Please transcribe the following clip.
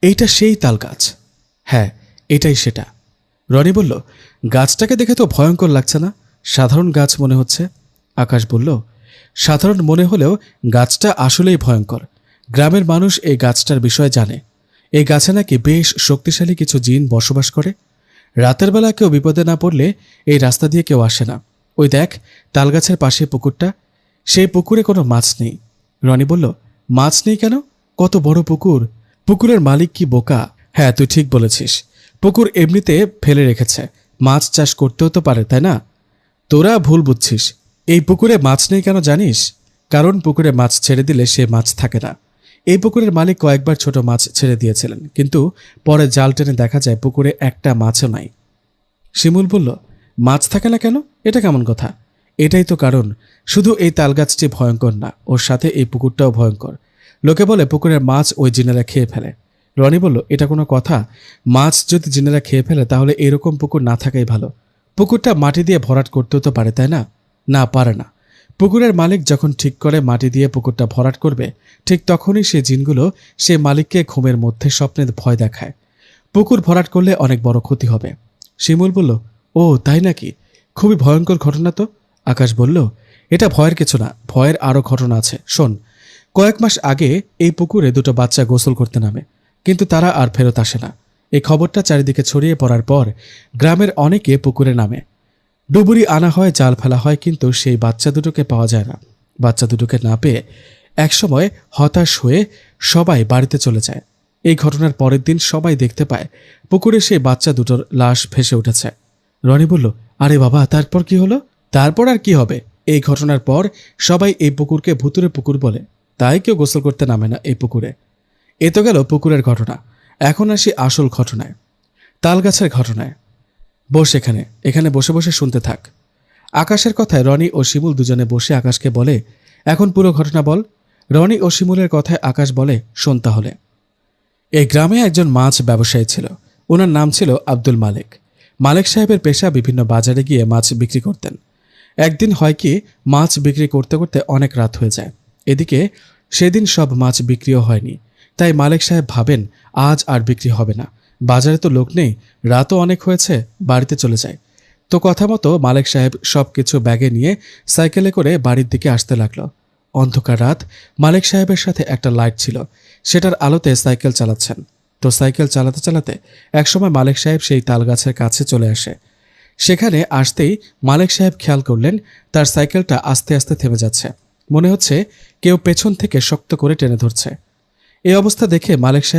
এইটা সেই তাল গাছ। হ্যাঁ, এটাই সেটা। রনি বলল, গাছটাকে দেখে তো ভয়ঙ্কর লাগছে না, সাধারণ গাছ মনে হচ্ছে। আকাশ বলল, সাধারণ মনে হলেও গাছটা আসলেই ভয়ঙ্কর। গ্রামের মানুষ এই গাছটার বিষয়ে জানে। এই গাছে নাকি বেশ শক্তিশালী কিছু জিন বসবাস করে। রাতের বেলা কেউ বিপদে না পড়লে এই রাস্তা দিয়ে কেউ আসে না। ওই দেখ, তালগাছের পাশে পুকুরটা, সেই পুকুরে কোনো মাছ নেই। রনি বলল, মাছ নেই কেন? কত বড় পুকুর! পুকুরের মালিক কি বোকা? হ্যাঁ, তুই ঠিক বলেছিস। পুকুর এমনিতে ফেলে রেখেছে, মাছ চাষ করতেও তো পারে, তাই না? তোরা ভুল বুঝছিস। এই পুকুরে মাছ নেই কেন জানিস? কারণ পুকুরে মাছ ছেড়ে দিলে সে মাছ থাকে না। এই পুকুরের মালিক কয়েকবার ছোট মাছ ছেড়ে দিয়েছিলেন, কিন্তু পরে জাল টেনে দেখা যায় পুকুরে একটা মাছও নাই। শিমুল বলল, মাছ থাকে না কেন? এটা কেমন কথা? এটাই তো কারণ। শুধু এই তালগাছটি ভয়ঙ্কর না, ওর সাথে এই পুকুরটাও ভয়ঙ্কর। লোকে বলে পুকুরের মাছ ওই জিনেরা খেয়ে ফেলে। রনি বলল, এটা কোনো কথা? মাছ যদি জিনেরা খেয়ে ফেলে তাহলে এরকম পুকুর না থাকাই ভালো। পুকুরটা মাটি দিয়ে ভরাট করতেও তো পারে, তাই না? না, পারে না। পুকুরের মালিক যখন ঠিক করে মাটি দিয়ে পুকুরটা ভরাট করবে, ঠিক তখনই সে জিনগুলো সে মালিককে ঘুমের মধ্যে স্বপ্নে ভয় দেখায়। পুকুর ভরাট করলে অনেক বড় ক্ষতি হবে। শিমুল বলল, ও তাই নাকি? খুবই ভয়ঙ্কর ঘটনা তো। আকাশ বলল, এটা ভয়ের কিছু না, ভয়ের আরও ঘটনা আছে, শোন। কয়েক মাস আগে এই পুকুরে দুটো বাচ্চা গোসল করতে নামে, কিন্তু তারা আর ফেরত আসে না। এই খবরটা চারিদিকে ছড়িয়ে পড়ার পর গ্রামের অনেকে পুকুরে নামে। ডুবুরি আনা হয়, জাল ফেলা হয়, কিন্তু সেই বাচ্চা দুটোকে পাওয়া যায় না। বাচ্চা দুটোকে না পেয়ে একসময় হতাশ হয়ে সবাই বাড়িতে চলে যায়। এই ঘটনার পরের দিন সবাই দেখতে পায় পুকুরে সেই বাচ্চা দুটোর লাশ ভেসে উঠেছে। রনি বলল, আরে বাবা, তারপর কি হলো? তারপর আর কি হবে? এই ঘটনার পর সবাই এই পুকুরকে ভুতুরে পুকুর বলে, তাই কেউ গোসল করতে নামে না এই পুকুরে। এ তো গেল পুকুরের ঘটনা। এখন আসি আসল ঘটনায়, তালগাছের ঘটনায়। বস এখানে, এখানে বসে বসে শুনতে থাক। আকাশের কথায় রনি ও শিমুল দুজনে বসে আকাশকে বলে, এখন পুরো ঘটনা বল। রনি ও শিমুলের কথায় আকাশ বলে, শোন তাহলে। এই গ্রামে একজন মাছ ব্যবসায়ী ছিল। ওনার নাম ছিল আব্দুল মালিক। মালিক সাহেবের পেশা বিভিন্ন বাজারে গিয়ে মাছ বিক্রি করতেন। একদিন হয় কি, মাছ বিক্রি করতে করতে অনেক রাত হয়ে যায়। এদিকে সেদিন সব মাছ বিক্রিও হয়নি। তাই মালিক সাহেব ভাবেন, আজ আর বিক্রি হবে না, বাজারে তো লোক নেই, রাতও অনেক হয়েছে, বাড়িতে চলে যায়। তো কথা মতো মালিক সাহেব সব কিছু ব্যাগে নিয়ে সাইকেলে করে বাড়ির দিকে আসতে লাগলো। অন্ধকার রাত, মালিক সাহেবের সাথে একটা লাইট ছিল, সেটার আলোতে সাইকেল চালাচ্ছেন। তো সাইকেল চালাতে চালাতে একসময় মালিক সাহেব সেই তালগাছের কাছে চলে আসে। সেখানে আসতেই মালিক সাহেব খেয়াল করলেন তার সাইকেলটা আস্তে আস্তে থেমে যাচ্ছে। মনে হচ্ছে কেউ পেছন থেকে শক্ত করে টেনে ধরছে। এই অবস্থা দেখে মালিক সাহেব